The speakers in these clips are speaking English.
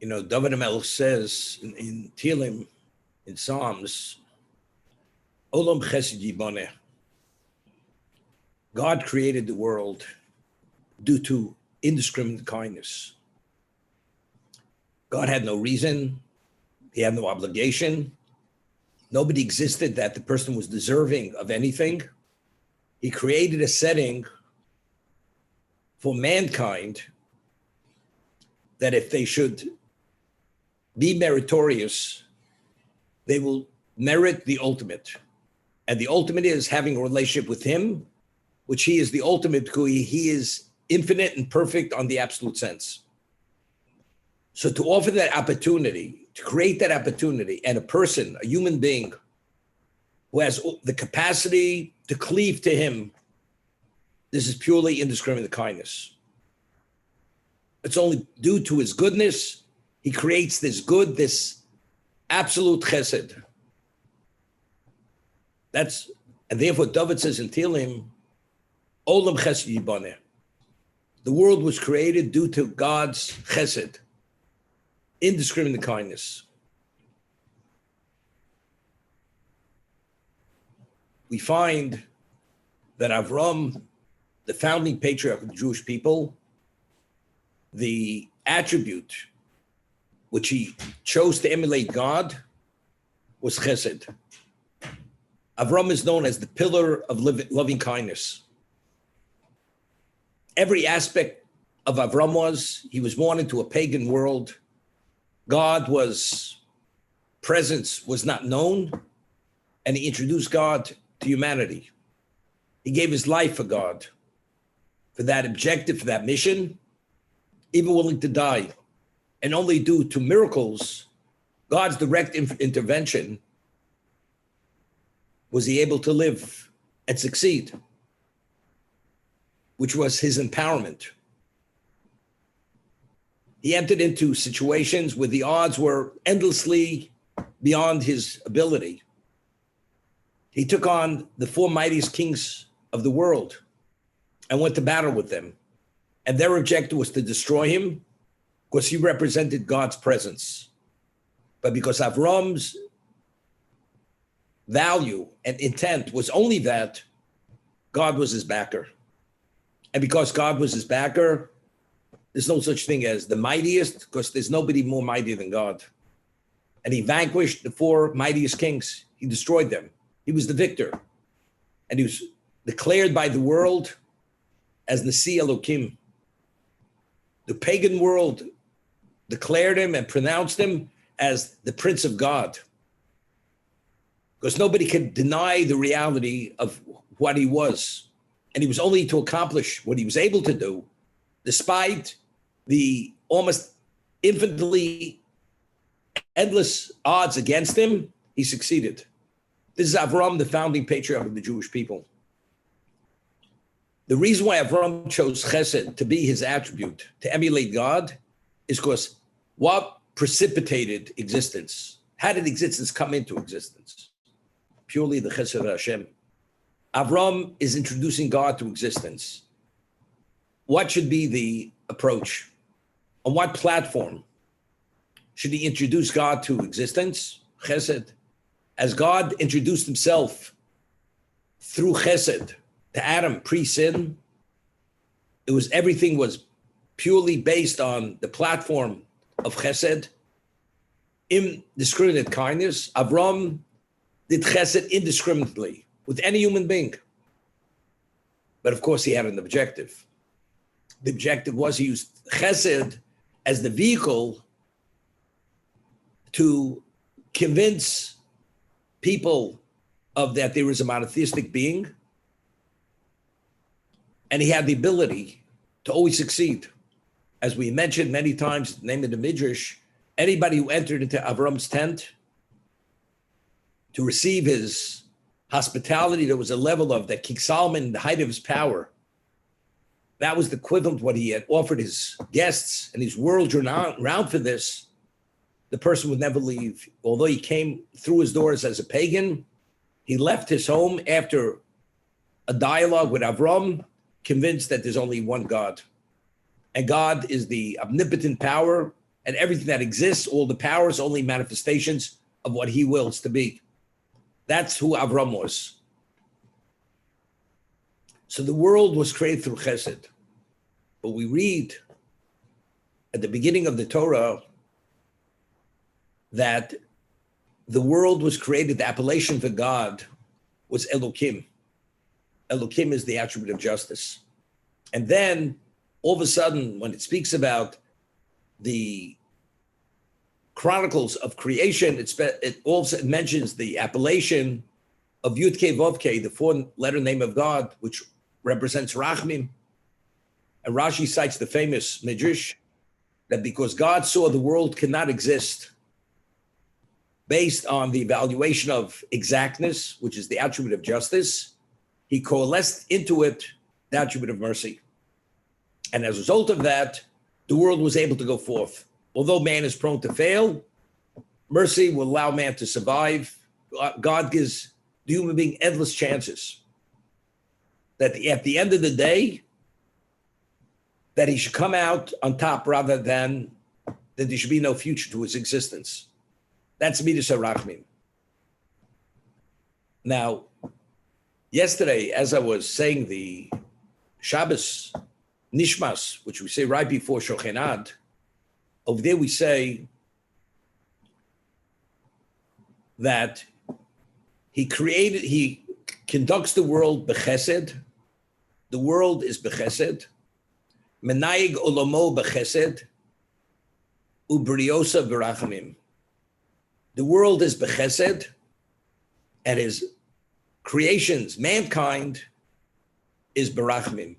David HaMelech says in Tehillim, in Psalms, Olam Chesed Yiboneh. God created the world due to indiscriminate kindness. God had no reason. He had no obligation. Nobody existed that the person was deserving of anything. He created a setting for mankind that if they should be meritorious, they will merit the ultimate. And the ultimate is having a relationship with him, which he is the ultimate, because he is infinite and perfect on the absolute sense. So to offer that opportunity, to create that opportunity, and a person, a human being, who has the capacity to cleave to him, this is purely indiscriminate kindness. It's only due to his goodness. He creates this good, this absolute chesed. And therefore David says in Tehillim, Olam Chesed Yiboneh. The world was created due to God's chesed, indiscriminate kindness. We find that Avram, the founding patriarch of the Jewish people, the attribute which he chose to emulate God was chesed. Avram is known as the pillar of loving kindness. Every aspect of Avram he was born into a pagan world. Presence was not known, and he introduced God to humanity. He gave his life for God, for that objective, for that mission, even willing to die. And only due to miracles, God's direct intervention, was he able to live and succeed, which was his empowerment. He entered into situations where the odds were endlessly beyond his ability. He took on the four mightiest kings of the world and went to battle with them. And their objective was to destroy him because he represented God's presence. But because Avram's value and intent was only that, God was his backer. And because God was his backer, there's no such thing as the mightiest, because there's nobody more mighty than God. And he vanquished the four mightiest kings. He destroyed them. He was the victor. And he was declared by the world as Nasi Elohim. The pagan world declared him and pronounced him as the Prince of God, because nobody could deny the reality of what he was. And he was only to accomplish what he was able to do, despite the almost infinitely endless odds against him, he succeeded. This is Avram, the founding patriarch of the Jewish people. The reason why Avram chose chesed to be his attribute, to emulate God, is because what precipitated existence? How did existence come into existence? Purely the chesed of Hashem. Avram is introducing God to existence. What should be the approach? On what platform should he introduce God to existence? Chesed. As God introduced himself through chesed to Adam pre-sin, everything was purely based on the platform of chesed, indiscriminate kindness. Avram did chesed indiscriminately with any human being. But of course he had an objective. The objective was he used chesed as the vehicle to convince people that there is a monotheistic being, and he had the ability to always succeed. As we mentioned many times, the name of the Midrash, anybody who entered into Avram's tent to receive his hospitality, there was a level of that King Solomon, the height of his power, that was the equivalent of what he had offered his guests, and he's world renowned for this. The person would never leave. Although he came through his doors as a pagan, he left his home after a dialogue with Avram, convinced that there's only one God. And God is the omnipotent power and everything that exists, all the powers, only manifestations of what he wills to be. That's who Avram was. So the world was created through chesed. But we read at the beginning of the Torah that the world was created, the appellation for God was Elokim. Elokim is the attribute of justice. And then all of a sudden, when it speaks about the chronicles of creation, it also mentions the appellation of Yud-Kei Vav-Kei, the four-letter name of God, which represents Rachmim. And Rashi cites the famous Midrash that because God saw the world cannot exist based on the evaluation of exactness, which is the attribute of justice, he coalesced into it the attribute of mercy. And as a result of that, the world was able to go forth. Although man is prone to fail, mercy will allow man to survive. God gives the human being endless chances. That at the end of the day, that he should come out on top rather than that there should be no future to his existence. That's Midas HaRachmim. Now, yesterday, as I was saying the Shabbos Nishmas, which we say right before Shochenad, over there we say that he conducts the world bechesed. The world is bechesed. Menayig olamo bechesed. Ubriosa berachamim. The world is bechesed, and his creations, mankind, is berachmim.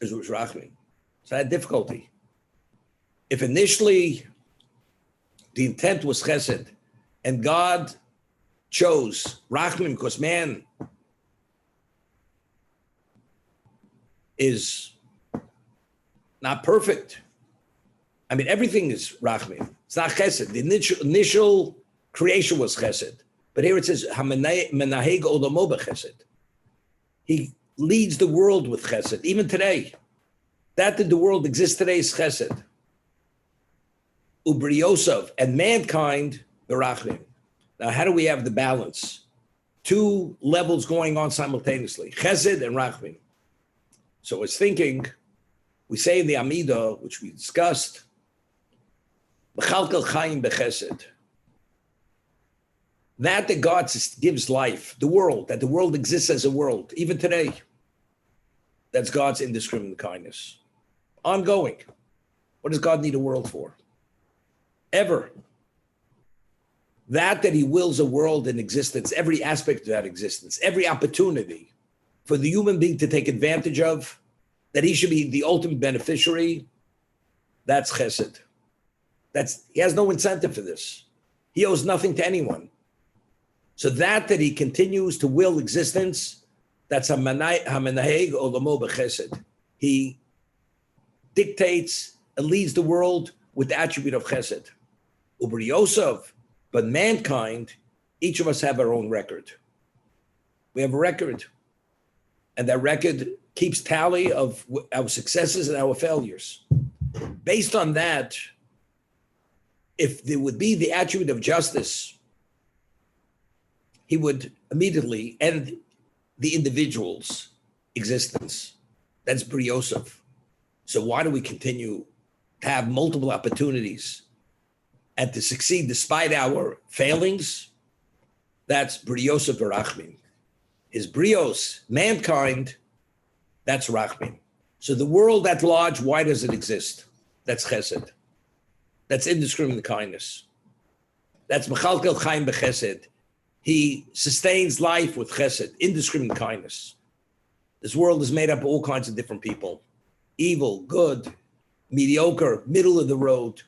Is rachmim. So I had difficulty. If initially the intent was chesed, and God chose rachmim because man is not perfect. I mean, everything is rachmim. It's not chesed. The initial creation was chesed. But here it says, Menaheg olamo b'chesed. He leads the world with chesed, even today. That the world exists today is chesed. Ubriosav, and mankind, berachmim. Now, how do we have the balance? Two levels going on simultaneously, chesed and rachmim. So I was thinking, we say in the Amidah, which we discussed, B'chalkel chayim b'chesed. That God gives life, the world, that the world exists as a world, even today. That's God's indiscriminate kindness. Ongoing. What does God need a world for? Ever. That he wills a world in existence, every aspect of that existence, every opportunity for the human being to take advantage of, that he should be the ultimate beneficiary, that's chesed. He has no incentive for this. He owes nothing to anyone. So that he continues to will existence, that's hamenaheg olamo b'chesed. He dictates and leads the world with the attribute of chesed. Ubri Yosef, but mankind, each of us have our own record. We have a record, and that record keeps tally of our successes and our failures. Based on that, if there would be the attribute of justice, he would immediately end the individual's existence. That's Bri Yosef. So why do we continue to have multiple opportunities and to succeed despite our failings? That's Bri Yosef Rachmin. His brios, mankind, that's Rachmin. So the world at large, why does it exist? That's chesed. That's indiscriminate kindness. That's Mechalkel Chaim B'chesed. He sustains life with chesed, indiscriminate kindness. This world is made up of all kinds of different people. Evil, good, mediocre, middle of the road.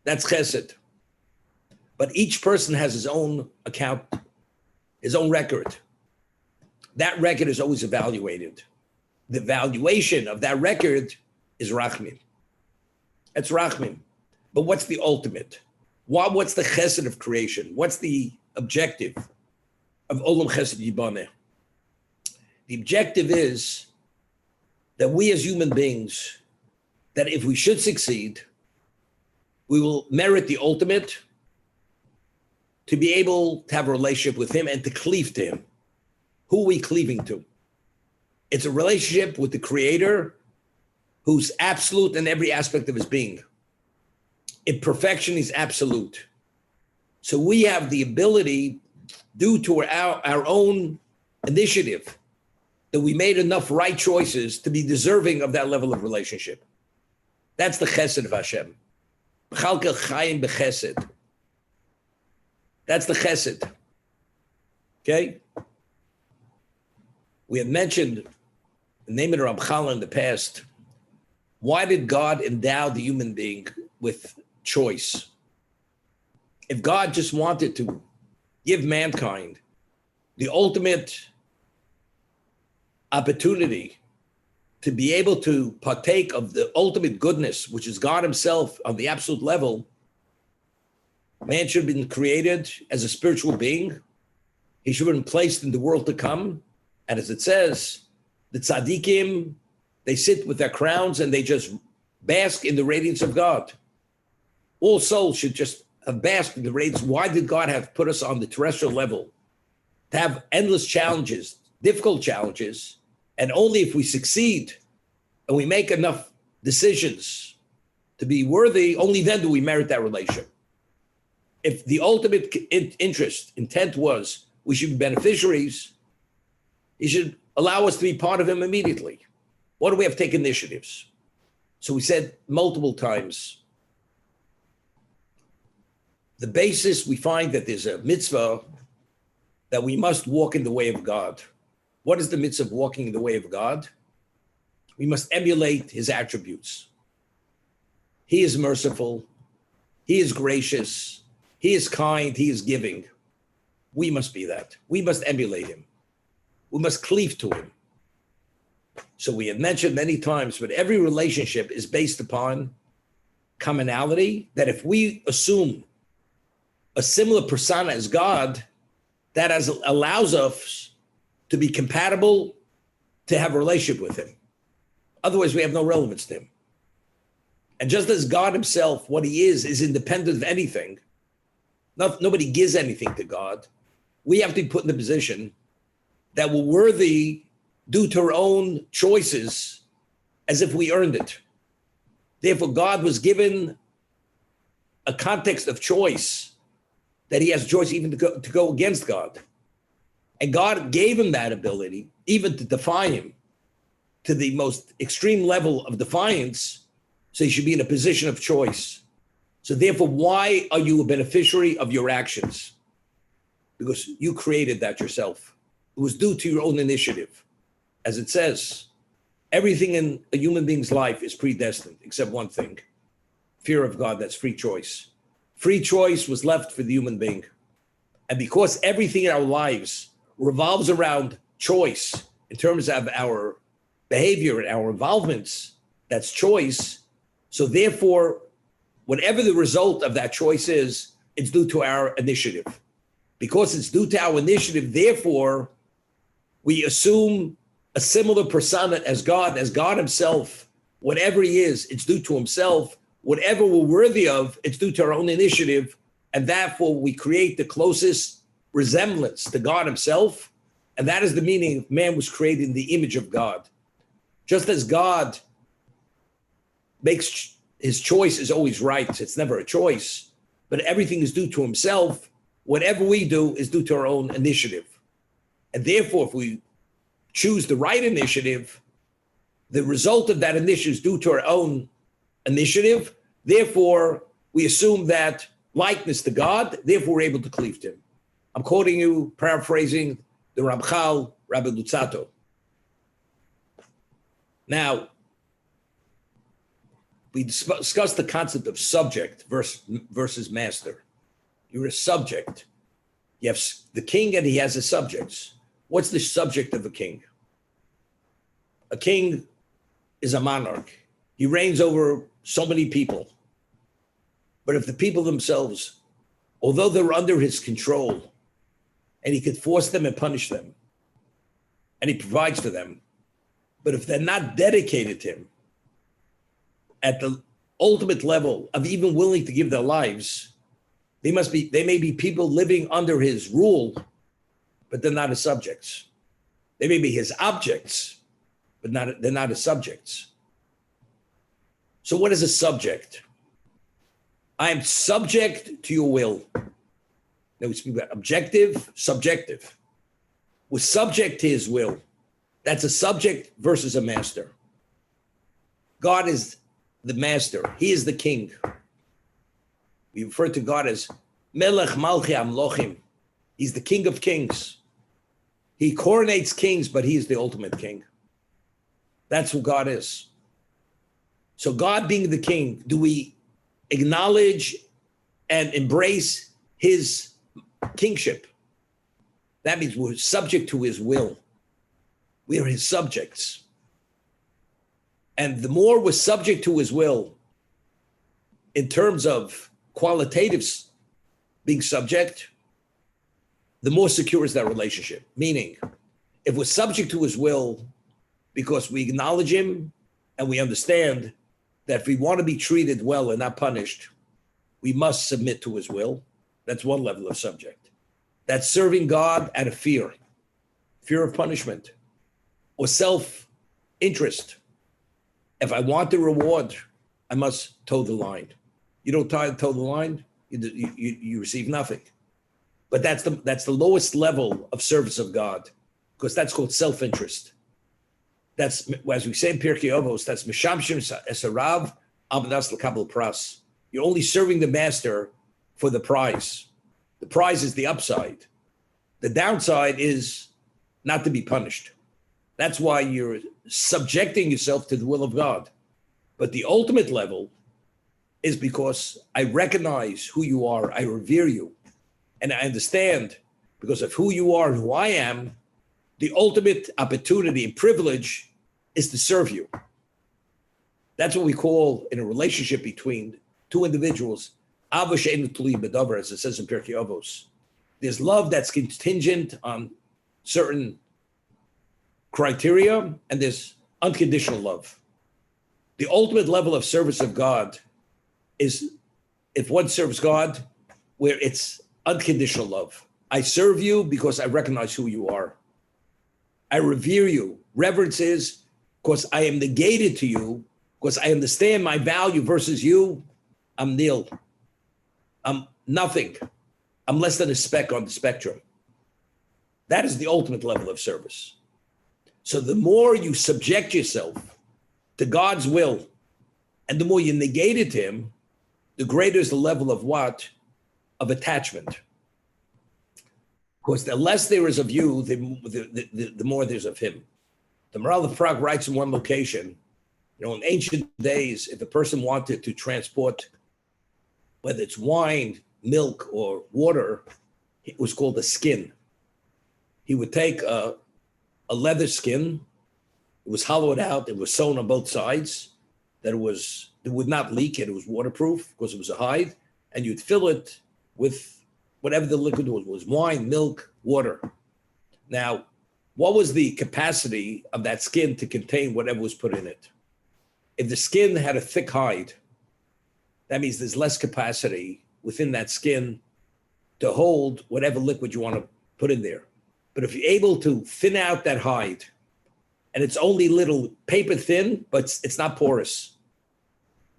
That's chesed. But each person has his own account, his own record. That record is always evaluated. The valuation of that record is rachmim. It's rachmim. But what's the ultimate? What's the chesed of creation? What's the objective of Olam Chesed Yibaneh? The objective is that we as human beings, that if we should succeed, we will merit the ultimate to be able to have a relationship with him and to cleave to him. Who are we cleaving to? It's a relationship with the Creator who's absolute in every aspect of his being. In perfection, he's absolute. So we have the ability, due to our own initiative, that we made enough right choices to be deserving of that level of relationship. That's the chesed of Hashem. B'chalkel chayim b'chesed. That's the chesed. Okay? We have mentioned the name of the Ramchal in the past. Why did God endow the human being with choice? If God just wanted to give mankind the ultimate opportunity to be able to partake of the ultimate goodness, which is God himself on the absolute level, man should have been created as a spiritual being. He should have been placed in the world to come. And as it says, the tzaddikim, they sit with their crowns and they just bask in the radiance of God. All souls should just have basked in the radiance. Why did God have put us on the terrestrial level? To have endless challenges, difficult challenges, and only if we succeed and we make enough decisions to be worthy, only then do we merit that relationship. If the ultimate intent was we should be beneficiaries, he should allow us to be part of him immediately. Why do we have to take initiatives? So we said multiple times, the basis, we find that there's a mitzvah that we must walk in the way of God. What is the mitzvah of walking in the way of God? We must emulate his attributes. He is merciful. He is gracious. He is kind. He is giving. We must be that. We must emulate him. We must cleave to him. So we have mentioned many times, but every relationship is based upon commonality, that if we assume a similar persona as God, that allows us to be compatible to have a relationship with him. Otherwise, we have no relevance to him. And just as God himself, what he is independent of anything, nobody gives anything to God, we have to be put in the position that we're worthy due to our own choices as if we earned it. Therefore, God was given a context of choice, that he has a choice even to go against God. And God gave him that ability, even to defy him to the most extreme level of defiance, so he should be in a position of choice. So therefore, why are you a beneficiary of your actions? Because you created that yourself. It was due to your own initiative. As it says, everything in a human being's life is predestined, except one thing, fear of God, that's free choice. Free choice was left for the human being. And because everything in our lives revolves around choice in terms of our behavior and our involvements, that's choice. So therefore, whatever the result of that choice is, it's due to our initiative. Because it's due to our initiative, therefore, we assume a similar persona as God himself. Whatever he is, it's due to himself. Whatever we're worthy of, it's due to our own initiative. And therefore, we create the closest resemblance to God himself. And that is the meaning of man was created in the image of God. Just as God makes his choice is always right, it's never a choice, but everything is due to himself. Whatever we do is due to our own initiative. And therefore, if we choose the right initiative, the result of that initiative is due to our own initiative. Therefore, we assume that likeness to God, therefore we're able to cleave to him. I'm quoting you, paraphrasing the Ramchal, Rabbi Luzzatto. Now, we discussed the concept of subject versus master. You're a subject. You have the king and he has his subjects. What's the subject of a king? A king is a monarch. He reigns over so many people. But if the people themselves, although they're under his control, and he could force them and punish them, and he provides for them, but if they're not dedicated to him at the ultimate level of even willing to give their lives, they may be people living under his rule, but they're not his subjects. They may be his objects, but they're not his subjects. So what is a subject? I am subject to your will. Now we speak about objective, subjective. We're subject to his will. That's a subject versus a master. God is the master. He is the king. We refer to God as Melech Malchi Amlochim. He's the king of kings. He coronates kings, but he is the ultimate king. That's who God is. So God being the king, do we acknowledge and embrace his kingship? That means we're subject to his will. We are his subjects. And the more we're subject to his will, in terms of qualitatives being subject, the more secure is that relationship. Meaning, if we're subject to his will because we acknowledge him and we understand that if we want to be treated well and not punished, we must submit to his will. That's one level of subject. That's serving God out of fear of punishment, or self-interest. If I want the reward, I must toe the line. You don't toe the line, you receive nothing. But that's the lowest level of service of God, because that's called self-interest. That's, as we say in Pirkei Avos, that's mishamshim esarav abdas l'kabel pras. You're only serving the master for the prize. The prize is the upside. The downside is not to be punished. That's why you're subjecting yourself to the will of God. But the ultimate level is because I recognize who you are, I revere you, and I understand because of who you are and who I am, the ultimate opportunity and privilege is to serve you. That's what we call, in a relationship between two individuals, Ava she'einu tluyin b'davar, as it says in Pirkei Avos. There's love that's contingent on certain criteria, and there's unconditional love. The ultimate level of service of God is if one serves God, where it's unconditional love. I serve you because I recognize who you are. I revere you. Reverence is because I am negated to you, because I understand my value versus you. I'm nil. I'm nothing. I'm less than a speck on the spectrum. That is the ultimate level of service. So the more you subject yourself to God's will, and the more you negate it to him, the greater is the level of what? Of attachment. Because the less there is of you, the more there's of him. The Maharal of Prague writes in one location, in ancient days, if a person wanted to transport, whether it's wine, milk, or water, it was called a skin. He would take a leather skin. It was hollowed out. It was sewn on both sides. It would not leak, and it was waterproof because it was a hide. And you'd fill it with whatever the liquid was wine, milk, water. Now, what was the capacity of that skin to contain whatever was put in it? If the skin had a thick hide, that means there's less capacity within that skin to hold whatever liquid you want to put in there. But if you're able to thin out that hide, and it's only little paper thin, but it's not porous,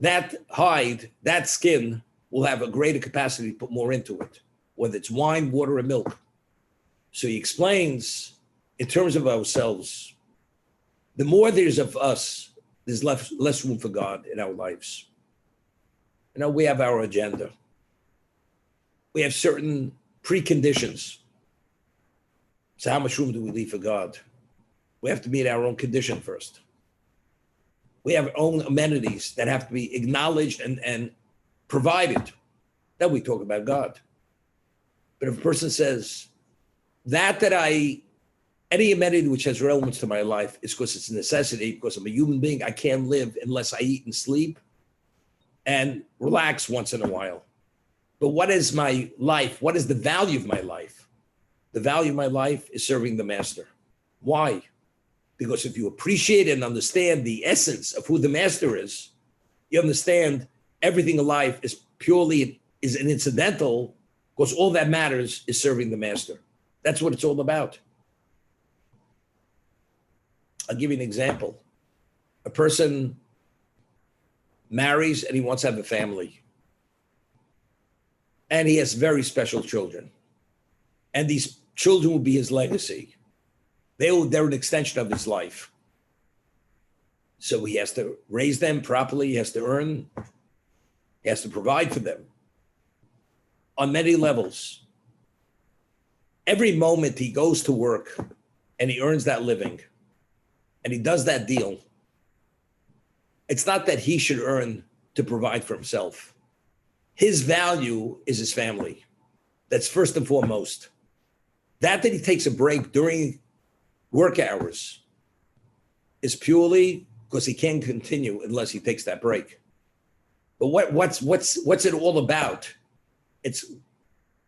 that hide, that skin will have a greater capacity to put more into it, whether it's wine, water, or milk. So he explains, in terms of ourselves, the more there's of us, there's less room for God in our lives. We have our agenda. We have certain preconditions. So how much room do we leave for God? We have to meet our own condition first. We have our own amenities that have to be acknowledged and provided. Then we talk about God. But if a person says, any amenity which has relevance to my life is because it's a necessity, because I'm a human being, I can't live unless I eat and sleep and relax once in a while. But what is my life? What is the value of my life? The value of my life is serving the master. Why? Because if you appreciate and understand the essence of who the master is, you understand everything in life is an incidental, because all that matters is serving the master. That's what it's all about. I'll give you an example. A person marries and he wants to have a family. And he has very special children. And these children will be his legacy. They're an extension of his life. So he has to raise them properly. He has to earn. He has to provide for them on many levels. Every moment he goes to work and he earns that living and he does that deal, it's not that he should earn to provide for himself. His value is his family. That's first and foremost. That he takes a break during work hours is purely because he can't continue unless he takes that break. But what's it all about? It's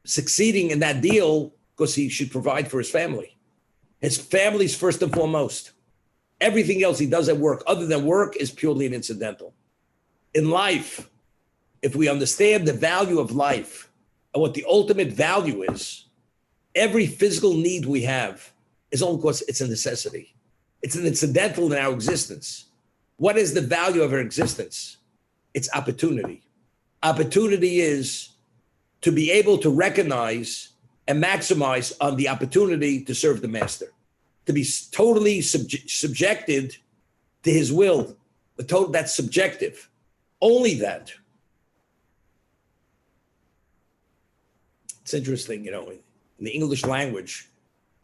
succeeding in that deal because he should provide for his family. His family's first and foremost. Everything else he does at work, other than work, is purely an incidental. In life, if we understand the value of life and what the ultimate value is, every physical need we have is only because it's a necessity. It's an incidental in our existence. What is the value of our existence? It's opportunity. Opportunity is to be able to recognize and maximize on the opportunity to serve the master, to be totally subjected to his will. That's subjective. Only that. It's interesting, in the English language,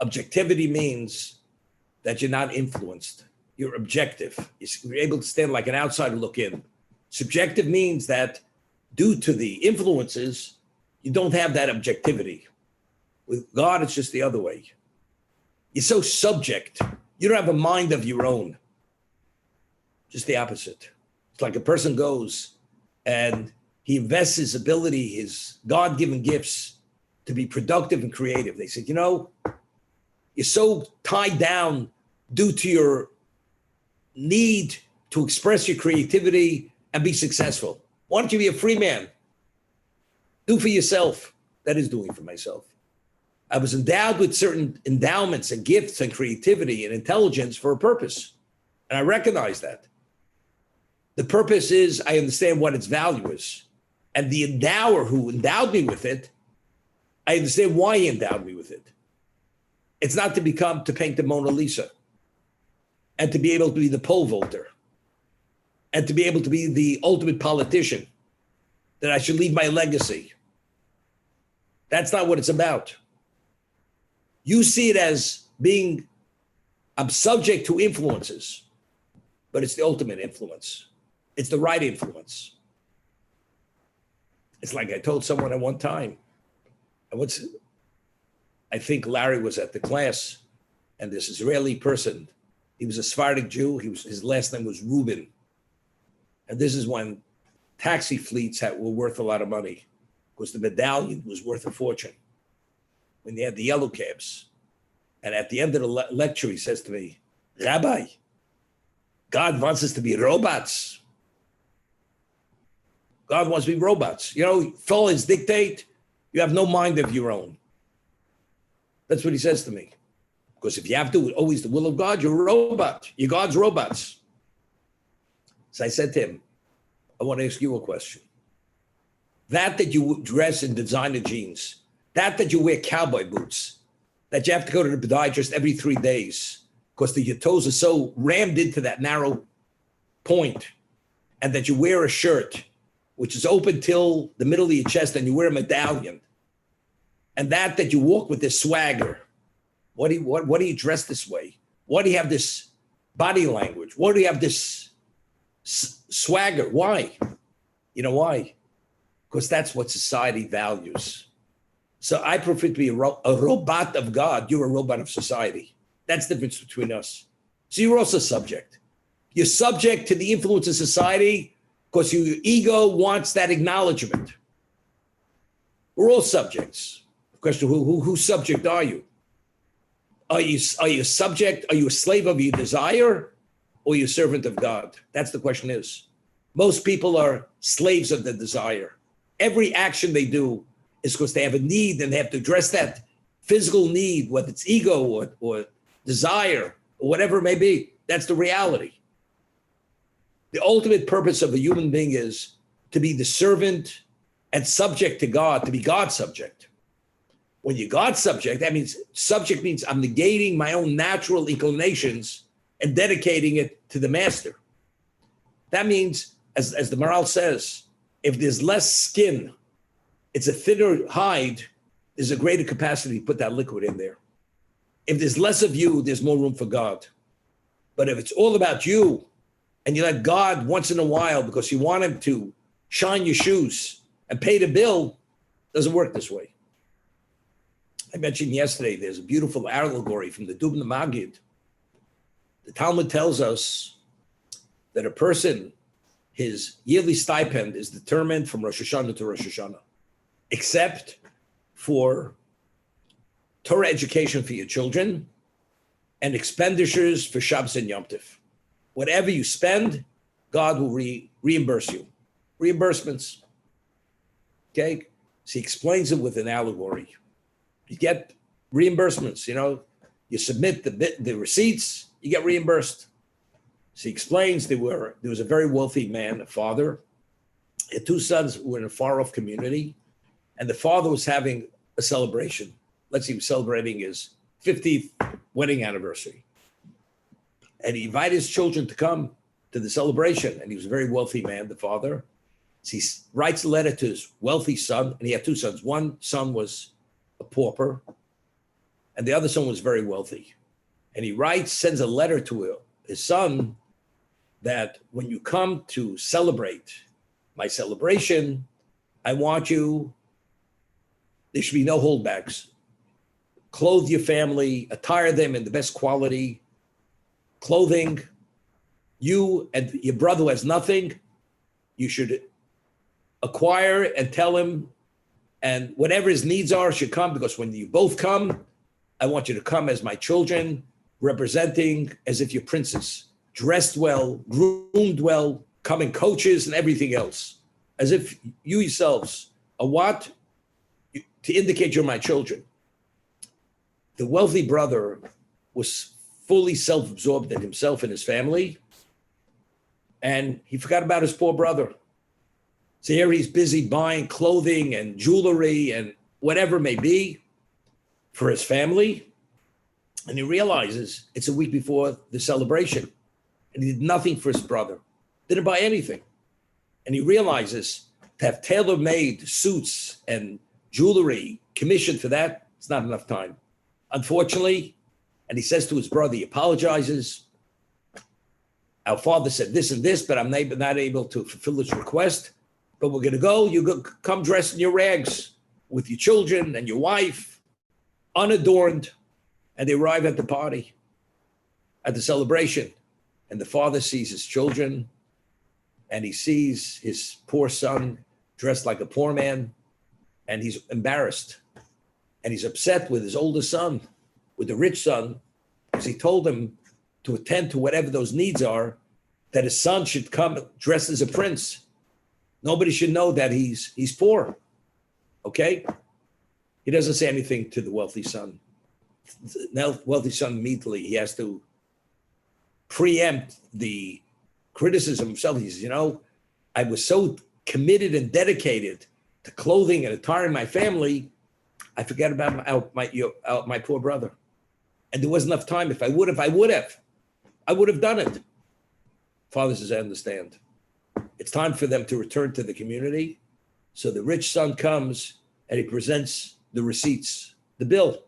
objectivity means that you're not influenced. You're objective. You're able to stand like an outsider, look in. Subjective means that due to the influences, you don't have that objectivity. With God, it's just the other way. You're so subject. You don't have a mind of your own. Just the opposite. It's like a person goes and he invests his ability, his God-given gifts to be productive and creative. They said, you're so tied down due to your need to express your creativity and be successful. Why don't you be a free man? Do for yourself. That is doing for myself. I was endowed with certain endowments and gifts and creativity and intelligence for a purpose. And I recognize that. The purpose is I understand what its value is. And the endower who endowed me with it, I understand why he endowed me with it. It's not to paint the Mona Lisa and to be able to be the pole vaulter and to be able to be the ultimate politician, that I should leave my legacy. That's not what it's about. You see it as I'm subject to influences, but it's the ultimate influence. It's the right influence. It's like I told someone at one time, I think Larry was at the class, and this Israeli person, he was a Sephardic Jew. His last name was Rubin. And this is when taxi fleets were worth a lot of money, because the medallion was worth a fortune when they had the yellow cabs. And at the end of the lecture, he says to me, Rabbi, God wants us to be robots. God wants to be robots. Follow his dictate. You have no mind of your own. That's what he says to me. Because if you have to do always the will of God, you're a robot. You're God's robots. So I said to him, I want to ask you a question. That you dress in designer jeans, that you wear cowboy boots, that you have to go to the podiatrist every 3 days because your toes are so rammed into that narrow point, and that you wear a shirt which is open till the middle of your chest and you wear a medallion, and that you walk with this swagger. Why do you dress this way? Why do you have this body language? Why do you have this swagger? Why? You know why? Because that's what society values. So I prefer to be a robot of God. You're a robot of society. That's the difference between us. So you're also subject. You're subject to the influence of society because your ego wants that acknowledgement. We're all subjects. The question, whose subject are you? Are you a subject? Are you a slave of your desire, or are you a servant of God? That's the question is. Most people are slaves of their desire. Every action they do is because they have a need and they have to address that physical need, whether it's ego or desire or whatever it may be. That's the reality. The ultimate purpose of a human being is to be the servant and subject to God, to be God's subject. When you're God's subject, that means subject means I'm negating my own natural inclinations and dedicating it to the master. That means, as the Maral says, if there's less skin, it's a thinner hide, there's a greater capacity to put that liquid in there. If there's less of you, there's more room for God. But if it's all about you, and you let God once in a while because you want him to shine your shoes and pay the bill, doesn't work this way. I mentioned yesterday, there's a beautiful allegory from the Dubna Magid. The Talmud tells us that a person, his yearly stipend is determined from Rosh Hashanah to Rosh Hashanah, except for Torah education for your children and expenditures for Shabbos and Yom Tov. Whatever you spend, God will reimburse you. Reimbursements. Okay? So he explains it with an allegory. You get reimbursements, you submit the receipts, you get reimbursed. So he explains there was a very wealthy man, a father. He had two sons who were in a far-off community, and the father was having a celebration. Let's say he was celebrating his 50th wedding anniversary. And he invited his children to come to the celebration. And he was a very wealthy man, the father. So he writes a letter to his wealthy son, and he had two sons. One son was a pauper, and the other son was very wealthy. And he sends a letter to his son that when you come to celebrate my celebration, I want you, there should be no holdbacks. Clothe your family, attire them in the best quality clothing. You and your brother who has nothing, you should acquire and tell him, and whatever his needs are should come, because when you both come, I want you to come as my children, representing as if you're princes, dressed well, groomed well, coming coaches and everything else, as if you yourselves are what? To indicate you're my children. The wealthy brother was fully self-absorbed in himself and his family, and he forgot about his poor brother. So here he's busy buying clothing and jewelry and whatever it may be for his family, and he realizes it's a week before the celebration, and he did nothing for his brother, didn't buy anything. And he realizes to have tailor-made suits and jewelry commissioned for that, it's not enough time. Unfortunately, and he says to his brother, he apologizes. Our father said this and this, but I'm not able to fulfill his request. But we're going to go. You come dressed in your rags with your children and your wife, unadorned. And they arrive at the party, at the celebration. And the father sees his children, and he sees his poor son dressed like a poor man, and he's embarrassed. And he's upset with his oldest son, with the rich son, because he told him to attend to whatever those needs are, that his son should come dressed as a prince. Nobody should know that he's poor, okay? He doesn't say anything to the wealthy son. Now, wealthy son immediately, he has to preempt the criticism himself. He says, I was so committed and dedicated to clothing and attiring my family, I forgot about my poor brother. And there wasn't enough time. If I would have done it. Father says, I understand. It's time for them to return to the community. So the rich son comes and he presents the receipts, the bill,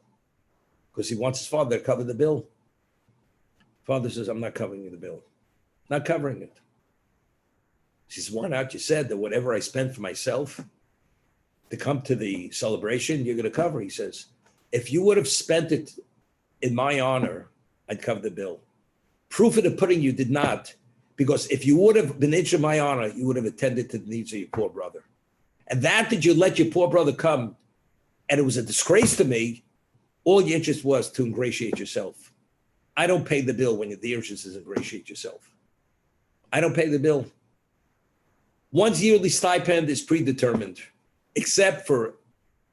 because he wants his father to cover the bill. Father says, I'm not covering the bill. Not covering it. He says, why not? You said that whatever I spend for myself to come to the celebration, you're going to cover. He says, if you would have spent it in my honor, I'd cover the bill. Proof of the pudding, you did not, because if you would have been interested in my honor, you would have attended to the needs of your poor brother. And that you let your poor brother come, and it was a disgrace to me, all your interest was to ingratiate yourself. I don't pay the bill when the interest is ingratiate yourself. I don't pay the bill. One's yearly stipend is predetermined, except for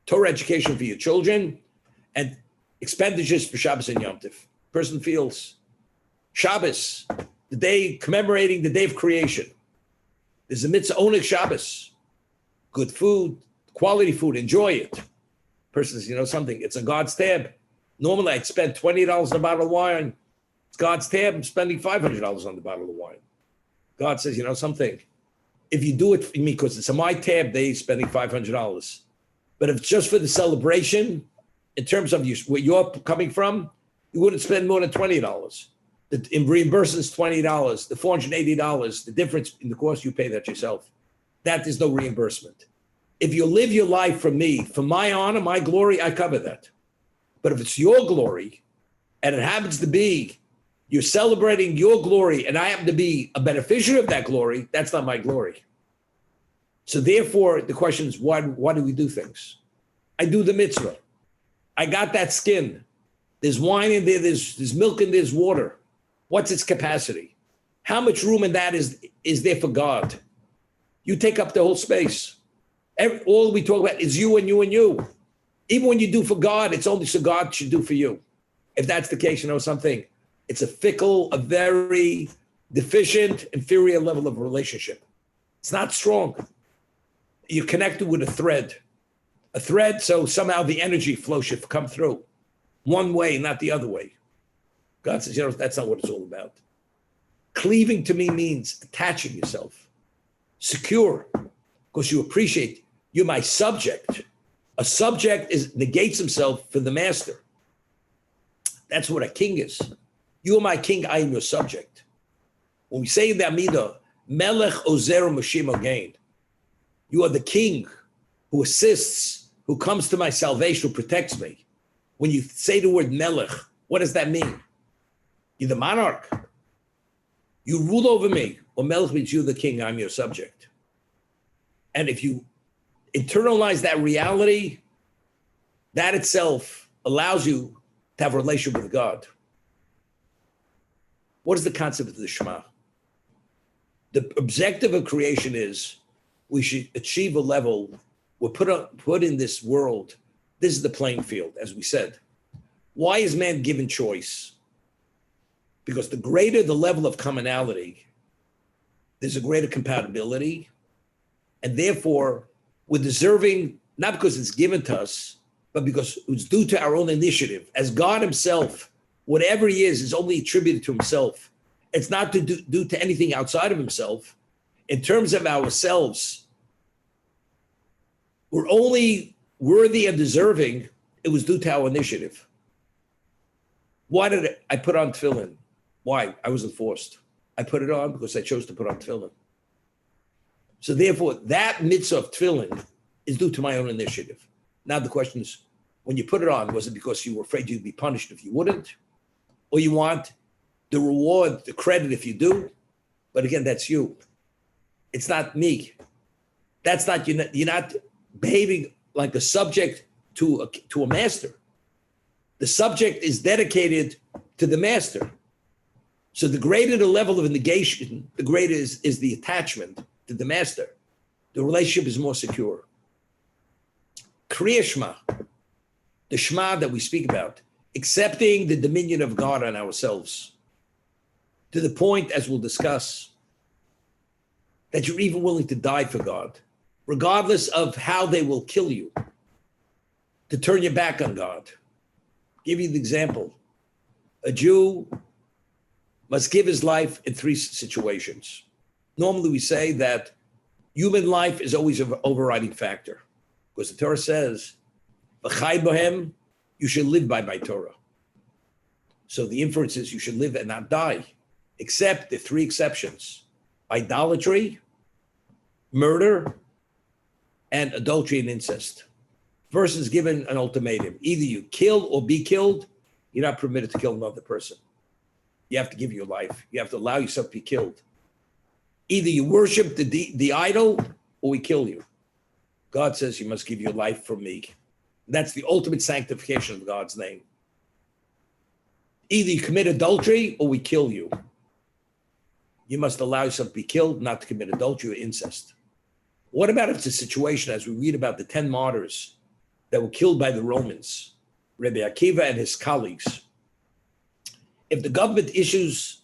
Torah education for your children and expenditures for Shabbos and Yom Tov. Person feels Shabbos, the day commemorating the day of creation. There's a mitzvah oneg Shabbos. Good food, quality food, enjoy it. Person says, you know something, it's a God's tab. Normally I'd spend $20 on a bottle of wine. It's God's tab, I'm spending $500 on the bottle of wine. God says, you know something, if you do it for me, because it's on my tab, they're spending $500. But if it's just for the celebration, in terms of where you're coming from, you wouldn't spend more than $20. In reimbursements, $20, the $480, the difference in the cost, you pay that yourself. That is no reimbursement. If you live your life for me, for my honor, my glory, I cover that. But if it's your glory, and it happens to be you're celebrating your glory, and I happen to be a beneficiary of that glory, that's not my glory. So therefore, the question is, why do we do things? I do the mitzvah. I got that skin. There's wine in there, there's milk in there's water. What's its capacity? How much room in that is there for God? You take up the whole space. All we talk about is you and you and you. Even when you do for God, it's only so God should do for you. If that's the case, you know something, it's a fickle, a very deficient, inferior level of relationship. It's not strong. You're connected with a thread, so somehow the energy flow should come through. One way, not the other way. God says, you know, that's not what it's all about. Cleaving to me means attaching yourself, secure, because you appreciate you're my subject. A subject negates himself for the master. That's what a king is. You are my king, I am your subject. When we say in the Amidah, Melech Ozer Mashim Ogain, you are the king who assists, who comes to my salvation, who protects me. When you say the word Melech, what does that mean? You're the monarch. You rule over me. Or Melech means you're the king, I'm your subject. And if you internalize that reality, that itself allows you to have a relationship with God. What is the concept of the Shema? The objective of creation is we should achieve a level, we're put in this world, this is the playing field, as we said. Why is man given choice? Because the greater the level of commonality, there's a greater compatibility, and therefore we're deserving, not because it's given to us, but because it's due to our own initiative. As God himself, whatever he is only attributed to himself. It's not due to anything outside of himself. In terms of ourselves, we're only worthy and deserving. It was due to our initiative. Why did I put on tefillin? Why? I wasn't forced. I put it on because I chose to put on tefillin. So therefore, that mitzvah of tefillin is due to my own initiative. Now the question is, when you put it on, was it because you were afraid you'd be punished if you wouldn't? Or you want the reward, the credit if you do? But again, that's you. It's not me. That's not, you're not behaving like a subject to a master. The subject is dedicated to the master. So the greater the level of negation, the greater is the attachment to the master. The relationship is more secure. Kriya Shema, the Shema that we speak about, accepting the dominion of God on ourselves, to the point, as we'll discuss, that you're even willing to die for God, regardless of how they will kill you, to turn your back on God. I'll give you the example. A Jew must give his life in three situations. Normally we say that human life is always an overriding factor, because the Torah says, "V'chai bohem," you should live by my Torah. So the inference is you should live and not die, except the three exceptions: idolatry, murder, and adultery and incest. Person is given an ultimatum: either you kill or be killed. You're not permitted to kill another person. You have to give your life. You have to allow yourself to be killed. Either you worship the idol or we kill you. God says you must give your life for me. That's the ultimate sanctification of God's name. Either you commit adultery or we kill you. You must allow yourself to be killed, not to commit adultery or incest. What about if it's a situation, as we read about the 10 martyrs that were killed by the Romans, Rabbi Akiva and his colleagues? If the government issues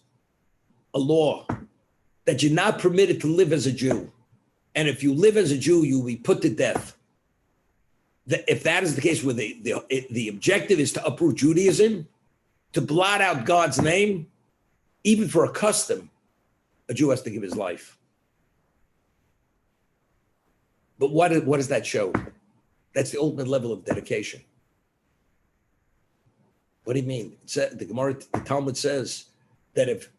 a law that you're not permitted to live as a Jew, and if you live as a Jew, you'll be put to death. If that is the case, where the objective is to uproot Judaism, to blot out God's name, even for a custom, a Jew has to give his life. But what does that show? That's the ultimate level of dedication. What do you mean? The Gemara, the Talmud says that if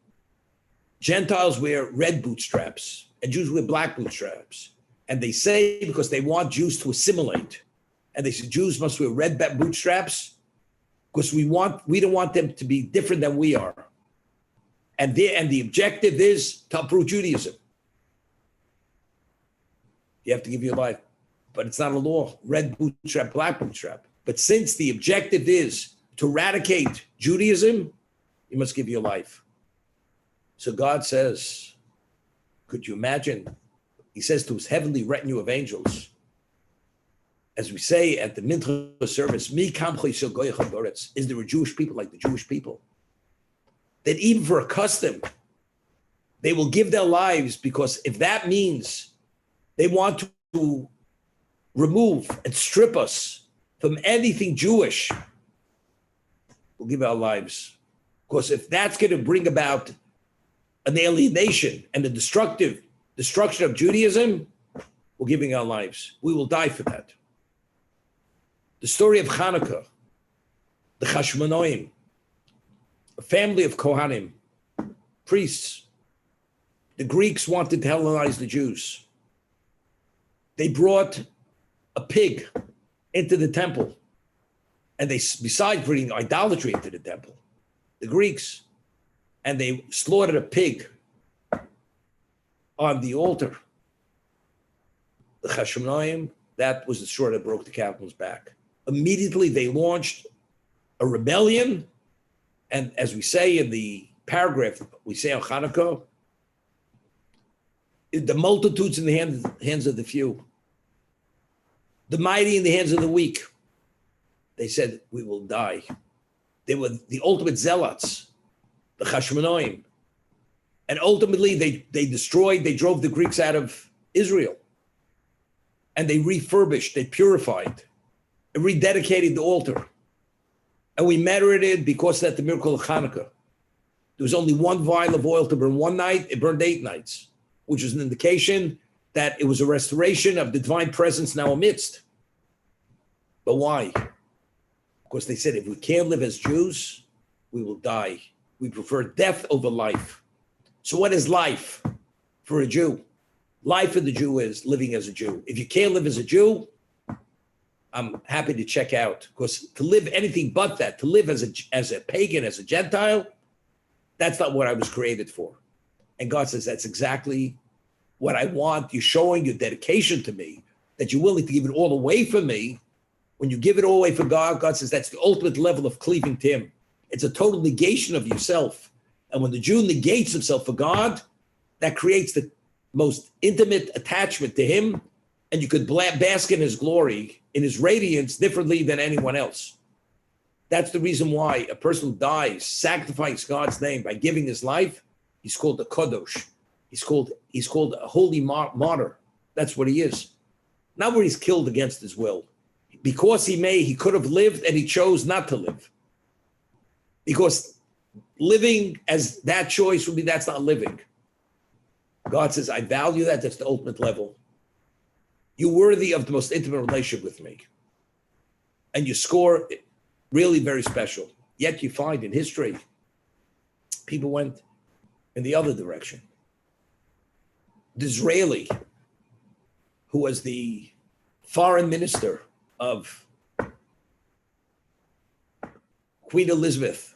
Gentiles wear red bootstraps and Jews wear black bootstraps, and they say because they want Jews to assimilate, and they say Jews must wear red bootstraps because we don't want them to be different than we are. And the objective is to uproot Judaism. You have to give your life, but it's not a law. Red bootstrap, black bootstrap. But since the objective is to eradicate Judaism, you must give your life. So God says, could you imagine? He says to his heavenly retinue of angels, as we say at the Mincha service, is there a Jewish people like the Jewish people? That even for a custom, they will give their lives, because if that means they want to remove and strip us from anything Jewish, we'll give our lives. Because if that's going to bring about an alienation and the destruction of Judaism, we're giving our lives. We will die for that. The story of Hanukkah, the Chashmonoim, a family of Kohanim, priests. The Greeks wanted to Hellenize the Jews. They brought a pig into the temple, and they, besides bringing idolatry into the temple, the Greeks, and they slaughtered a pig on the altar. The Chashmonaim, that was the straw that broke the camel's back. Immediately they launched a rebellion, and as we say in the paragraph we say on Hanukkah, the multitudes in the hands of the few, the mighty in the hands of the weak. They said, we will die. They were the ultimate zealots, the Chashmonaim. And ultimately they drove the Greeks out of Israel. And they refurbished, they purified, and rededicated the altar. And we merited, because that's the miracle of Hanukkah. There was only one vial of oil to burn one night, it burned 8 nights, which is an indication that it was a restoration of the divine presence now amidst. But why? Because they said, if we can't live as Jews, we will die. We prefer death over life. So what is life for a Jew? Life for the Jew is living as a Jew. If you can't live as a Jew, I'm happy to check out, because to live anything but that, to live as a pagan, as a Gentile, that's not what I was created for. And God says, that's exactly what I want. You're showing your dedication to me, that you're willing to give it all away for me. When you give it all away for God, God says that's the ultimate level of cleaving to him. It's a total negation of yourself. And when the Jew negates himself for God, that creates the most intimate attachment to him, and you could bask in his glory, in his radiance, differently than anyone else. That's the reason why a person who dies, sacrifices God's name by giving his life, he's called a kadosh. He's called a holy martyr. That's what he is. Not where he's killed against his will. Because he could have lived, and he chose not to live. Because living as that choice would be, that's not living. God says, I value that. That's the ultimate level. You're worthy of the most intimate relationship with me. And you score really very special. Yet you find in history, people went in the other direction. Disraeli, who was the foreign minister of Queen Elizabeth,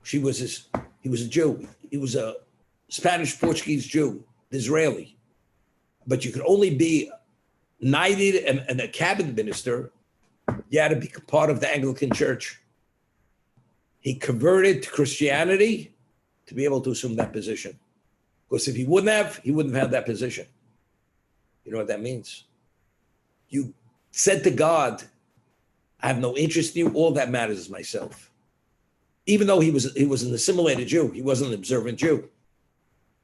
he was a Jew. He was a Spanish-Portuguese Jew, Disraeli. But you could only be knighted and a cabinet minister. You had to be part of the Anglican Church. He converted to Christianity to be able to assume that position. Because if he wouldn't have had that position. You know what that means? You said to God, I have no interest in you. All that matters is myself. Even though he was an assimilated Jew, he wasn't an observant Jew.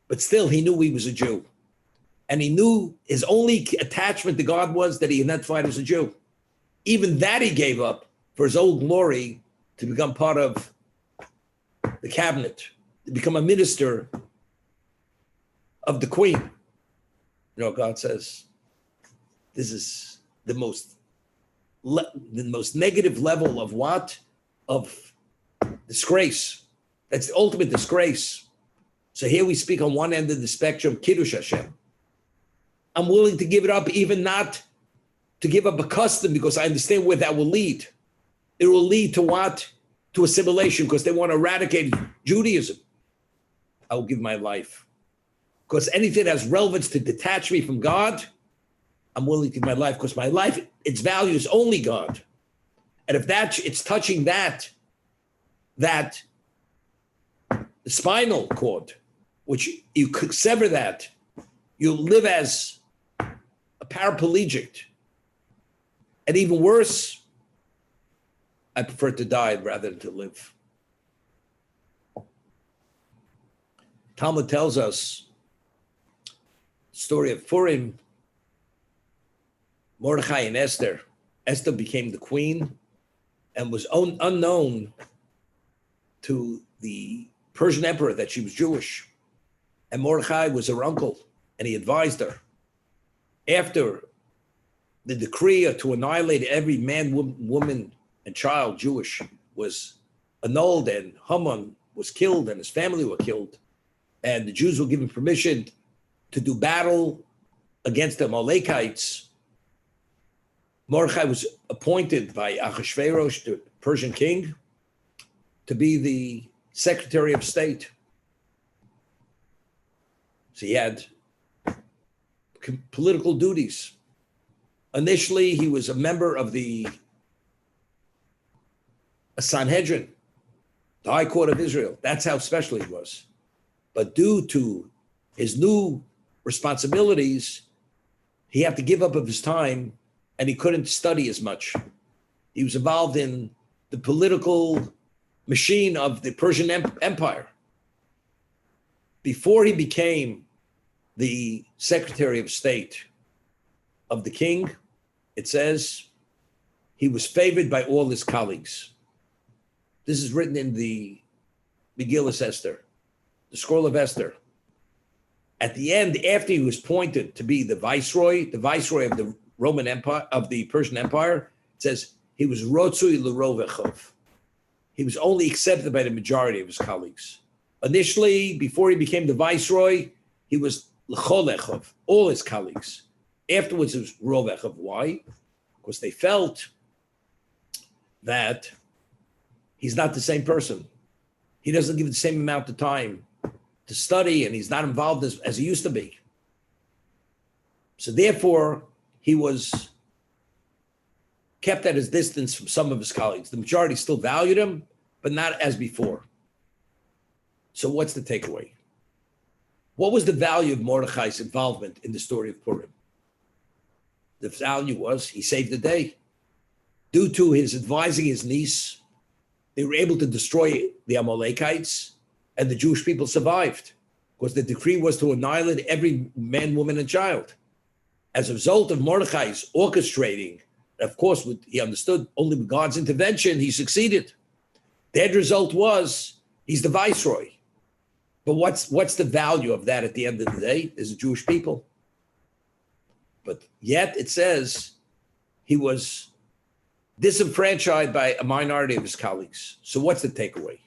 But still, he knew he was a Jew. And he knew his only attachment to God was that he identified as a Jew. Even that he gave up for his own glory to become part of the cabinet, to become a minister of the queen. You know, God says, this is the most negative level of what? Of disgrace. That's the ultimate disgrace. So here we speak on one end of the spectrum, Kiddush Hashem. I'm willing to give it up, even not to give up a custom, because I understand where that will lead. It will lead to what? To assimilation, because they want to eradicate Judaism. I will give my life. Because anything that has relevance to detach me from God, I'm willing to give my life, because my life, its value is only God. And if it's touching that spinal cord, which you could sever that, you'll live as a paraplegic. And even worse, I prefer to die rather than to live. Talmud tells us the story of Purim, Mordechai and Esther. Esther became the queen and was unknown to the Persian emperor that she was Jewish. And Mordechai was her uncle, and he advised her. After the decree to annihilate every man, woman, and child Jewish was annulled, and Haman was killed, and his family were killed, and the Jews were given permission to do battle against the Amalekites, Mordechai was appointed by Ahasuerus, the Persian king, to be the Secretary of State. So he had political duties. Initially, he was a member of the Sanhedrin, the High Court of Israel. That's how special he was. But due to his new responsibilities, he had to give up of his time, and he couldn't study as much. He was involved in the political machine of the Persian Empire. Before he became the Secretary of State of the king, it says he was favored by all his colleagues. This is written in the Megillah Esther, the Scroll of Esther. At the end, after he was appointed to be the viceroy of the Roman Empire, of the Persian Empire, it says he was rotzui l'rov echov. He was only accepted by the majority of his colleagues. Initially, before he became the viceroy, he was l'chol echov, all his colleagues. Afterwards, it was rov echov. Why? Because they felt that he's not the same person. He doesn't give the same amount of time to study, and he's not involved as he used to be. So therefore, he was kept at his distance from some of his colleagues. The majority still valued him, but not as before. So what's the takeaway? What was the value of Mordechai's involvement in the story of Purim? The value was he saved the day. Due to his advising his niece, they were able to destroy the Amalekites, and the Jewish people survived, because the decree was to annihilate every man, woman, and child. As a result of Mordechai's orchestrating, of course, he understood only with God's intervention, he succeeded. The end result was he's the viceroy. But what's the value of that at the end of the day? Is the Jewish people. But yet it says he was disenfranchised by a minority of his colleagues. So what's the takeaway?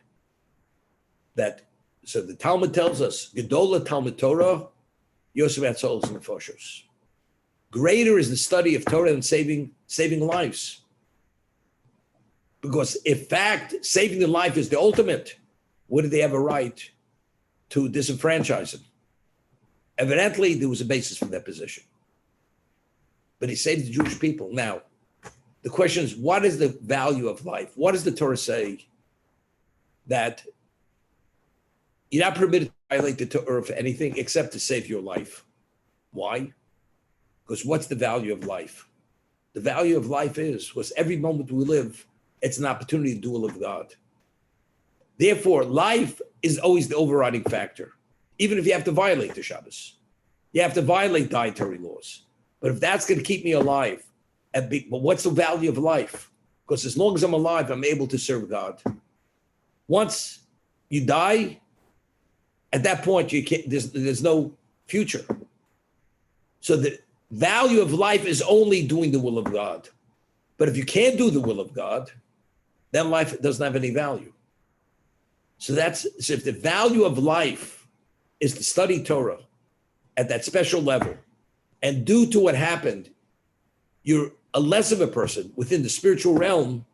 So the Talmud tells us, Gedola Talmud Torah, Yosef Hatzolos Nefoshos. Greater is the study of Torah than saving lives. Because if fact, saving the life is the ultimate, what did they have a right to disenfranchise him? Evidently, there was a basis for that position. But he saved the Jewish people. Now, the question is, what is the value of life? What does the Torah say that You're not permitted to violate the Torah for anything except to save your life. Why? Because what's the value of life? The value of life is, because every moment we live, it's an opportunity to do the will of God. Therefore, life is always the overriding factor. Even if you have to violate the Shabbos, you have to violate dietary laws. But if that's going to keep me alive, but what's the value of life? Because as long as I'm alive, I'm able to serve God. Once you die, at that point, you can't. There's no future. So the value of life is only doing the will of God. But if you can't do the will of God, then life doesn't have any value. So if the value of life is to study Torah at that special level, and due to what happened, you're a less of a person within the spiritual realm,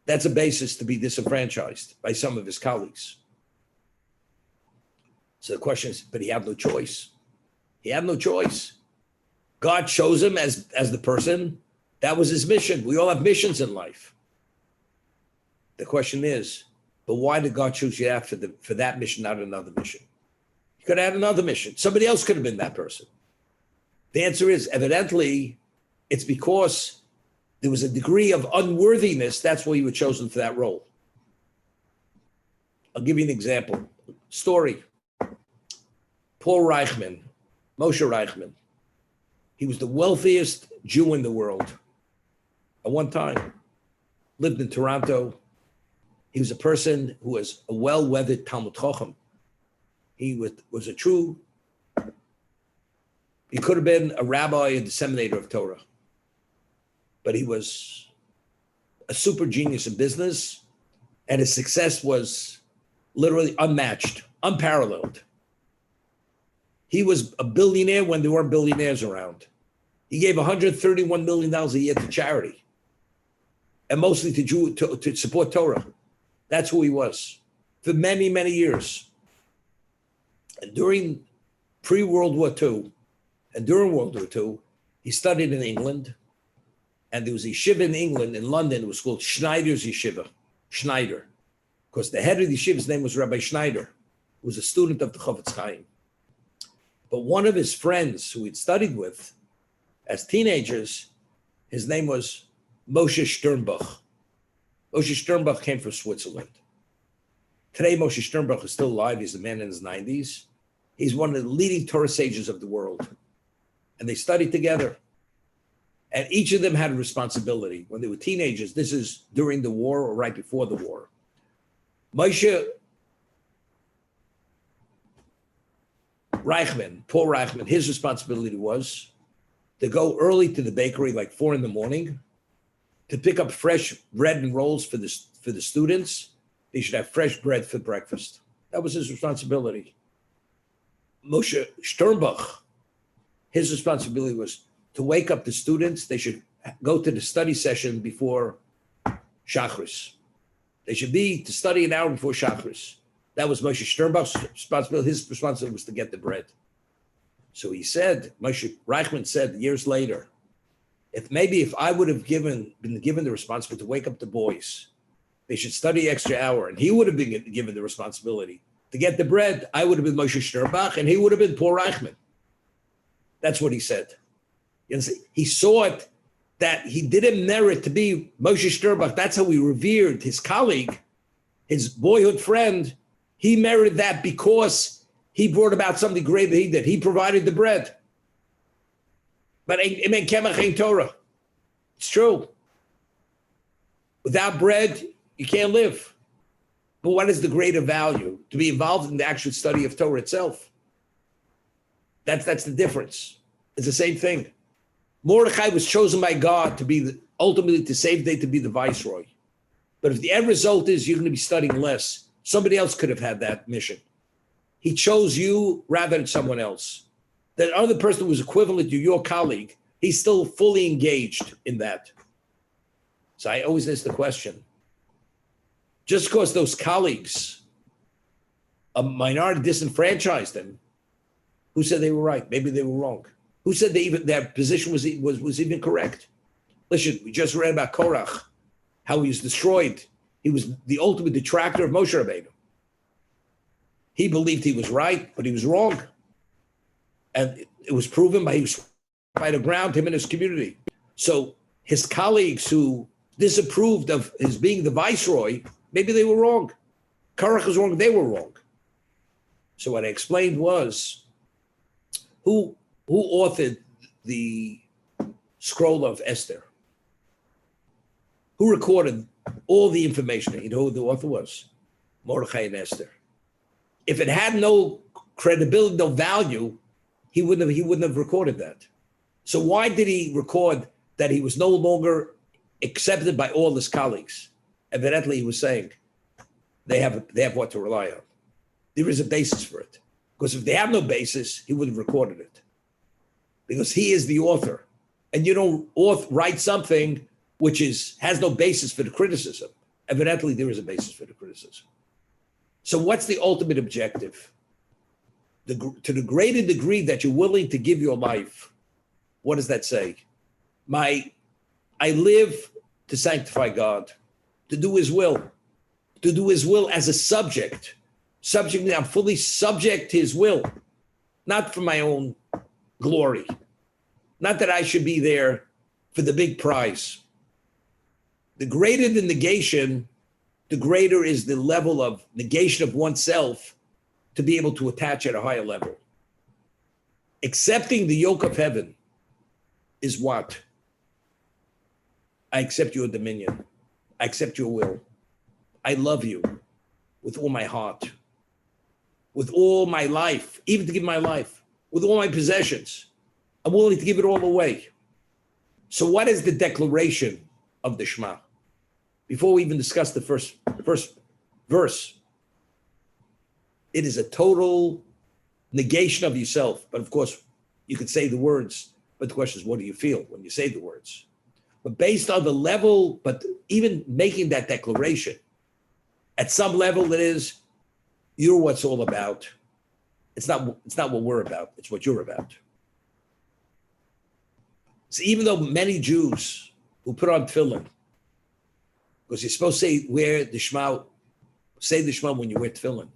that's a basis to be disenfranchised by some of his colleagues. So the question is, but he had no choice. He had no choice. God chose him as the person. That was his mission. We all have missions in life. The question is, but why did God choose you for that mission, not another mission? You could have had another mission. Somebody else could have been that person. The answer is, evidently, it's because there was a degree of unworthiness. That's why you were chosen for that role. I'll give you an example. Story. Paul Reichman, Moshe Reichman. He was the wealthiest Jew in the world. At one time, lived in Toronto. He was a person who was a well-weathered Talmud Chacham. He was a true, he could have been a rabbi, a disseminator of Torah. But he was a super genius in business, and his success was literally unmatched, unparalleled. He was a billionaire when there weren't billionaires around. He gave $131 million a year to charity, and mostly to support Torah. That's who he was for many, many years. And during pre-World War II and during World War II, he studied in England. And there was a yeshiva in England, in London, it was called Schneider's Yeshiva, Schneider. Because the head of the yeshiva's name was Rabbi Schneider, who was a student of the Chofetz Chaim. But one of his friends who he'd studied with as teenagers, his name was Moshe Sternbuch. Moshe Sternbuch came from Switzerland. Today, Moshe Sternbuch is still alive. He's a man in his 90s. He's one of the leading Torah sages of the world. And they studied together. And each of them had a responsibility. When they were teenagers, this is during the war or right before the war. Moshe Reichman, Paul Reichman, his responsibility was to go early to the bakery, like 4 a.m, to pick up fresh bread and rolls for the students. They should have fresh bread for breakfast. That was his responsibility. Moshe Sternbuch, his responsibility was to wake up the students. They should go to the study session before Shachris. They should be to study an hour before Shachris. That was Moshe Sternbuch's responsibility. His responsibility was to get the bread. So he said, Moshe Reichman said years later, if I would have been given the responsibility to wake up the boys, they should study extra hour, and he would have been given the responsibility to get the bread, I would have been Moshe Sternbuch, and he would have been Paul Reichman. That's what he said. He saw it that he didn't merit to be Moshe Sternbuch. That's how he revered his colleague, his boyhood friend. He merited that because he brought about something great that he did. He provided the bread. But it meant kemach ain't Torah. It's true. Without bread, you can't live. But what is the greater value? To be involved in the actual study of Torah itself. That's the difference. It's the same thing. Mordechai was chosen by God to be ultimately to save the day, to be the viceroy. But if the end result is you're going to be studying less, somebody else could have had that mission. He chose you rather than someone else. That other person who was equivalent to your colleague, he's still fully engaged in that. So I always ask the question, just because those colleagues, a minority disenfranchised them, who said they were right? Maybe they were wrong. Who said their position was even correct? Listen, we just read about Korach, how he was destroyed. He was the ultimate detractor of Moshe Rabbeinu. He believed he was right, but he was wrong. And it was proven by the ground, him and his community. So his colleagues who disapproved of his being the viceroy, maybe they were wrong. Korach was wrong, they were wrong. So what I explained was, who authored the scroll of Esther? Who recorded all the information? You know who the author was? Mordechai and Esther. If it had no credibility, no value, he wouldn't have recorded that. So why did he record that he was no longer accepted by all his colleagues? Evidently, he was saying they have what to rely on. There is a basis for it. Because if they have no basis, he would have recorded it. Because he is the author. And you don't write something which has no basis for the criticism. Evidently, there is a basis for the criticism. So what's the ultimate objective? To the greater degree that you're willing to give your life, what does that say? I live to sanctify God, to do his will as a subject. Subject, I'm fully subject to his will, not for my own glory. Not that I should be there for the big prize. The greater the negation, the greater is the level of negation of oneself to be able to attach at a higher level. Accepting the yoke of heaven is what? I accept your dominion. I accept your will. I love you with all my heart, with all my life, even to give my life, with all my possessions. I'm willing to give it all away. So what is the declaration of the Shema? Before we even discuss the first verse, it is a total negation of yourself. But of course, you could say the words, but the question is, what do you feel when you say the words? But based on the level, but even making that declaration, at some level it is, you're what's all about. It's not what we're about, it's what you're about. So even though many Jews who put on tefillin, because you're supposed to say the Shema when you wear tefillin,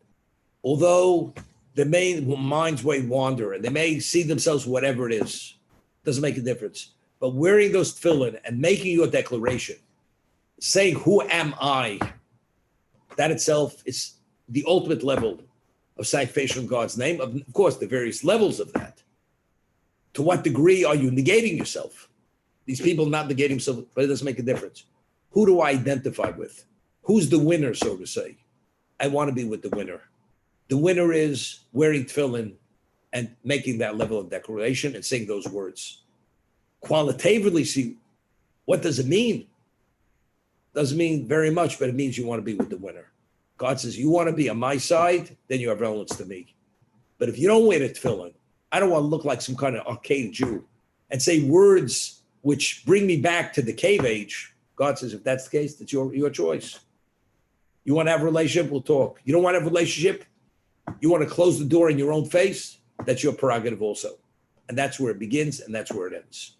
although their minds may wander and they may see themselves whatever it is, doesn't make a difference. But wearing those tefillin and making your declaration, saying, who am I? That itself is the ultimate level of sanctification of God's name. Of course, the various levels of that. To what degree are you negating yourself? These people not negating themselves, but it doesn't make a difference. Who do I identify with? Who's the winner, so to say? I want to be with the winner. The winner is wearing tefillin and making that level of declaration and saying those words. Qualitatively, see, what does it mean? Doesn't mean very much, but it means you want to be with the winner. God says, you want to be on my side, then you have relevance to me. But if you don't wear the tefillin, I don't want to look like some kind of archaic Jew and say words which bring me back to the cave age. God says, if that's the case, that's your choice. You want to have a relationship, we'll talk. You don't want to have a relationship, you want to close the door in your own face, that's your prerogative also. And that's where it begins and that's where it ends.